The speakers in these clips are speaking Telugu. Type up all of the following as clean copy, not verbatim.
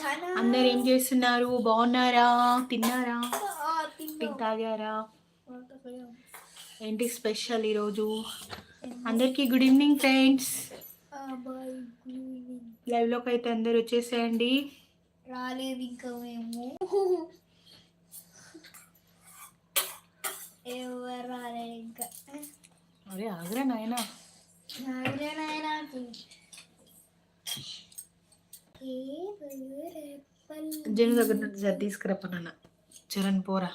అందరు ఏం చేస్తున్నారు? బాగున్నారా? తిన్నారా? టీ తాగారా? ఏంటి స్పెషల్ ఈరోజు? అందరికి గుడ్ ఈవినింగ్ ఫ్రెండ్స్. లైవ్ లోకి అయితే అందరు వచ్చేసేయండి. రాలేదు ఇంకా మేము. ఎవరు రాలేదు ఇంకా. అరే ఆగ్రా నాయనా. జను దగ్గర నుండి సరి తీసుకురప్పనన్న. చరణ్ పోరా,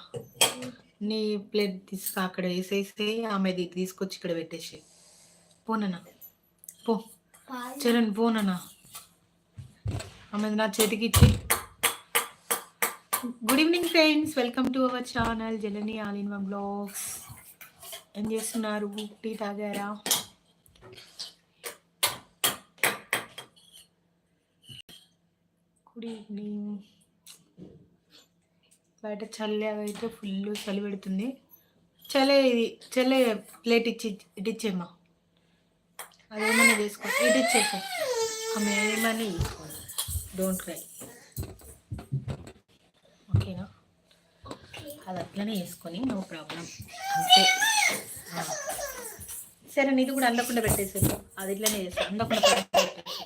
నీ ప్లేట్ తీసుకు అక్కడ వేసేసి ఆమెది తీసుకొచ్చి ఇక్కడ పెట్టేసి పోనన్నా. పో చరణ్, పోనన్నా. ఆమెది నా చేతికి ఇచ్చి. Good evening friends, welcome to our channel Janani all in one blogs. ఏం చేస్తున్నారు? టీ తాగారా? Good evening. బయట చలి అయితే ఫుల్ చలి పెడుతుంది. చలే ప్లేట్ ఇటు ఇచ్చేమ్మా. అదేమన్నా చేసుకో, ఇటు ఇచ్చేసా. ఆమె ఏమన్నా తీసుకోండి, డోంట్ క్రై. ఓకేనా? అది అట్లనే వేసుకొని నో ప్రాబ్లం, అంతే. సరే, నీది కూడా అందకుండా పెట్టేసాను. అది ఇట్లనే చేస్తాను, అందకుండా పెట్టేసి.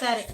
సరే.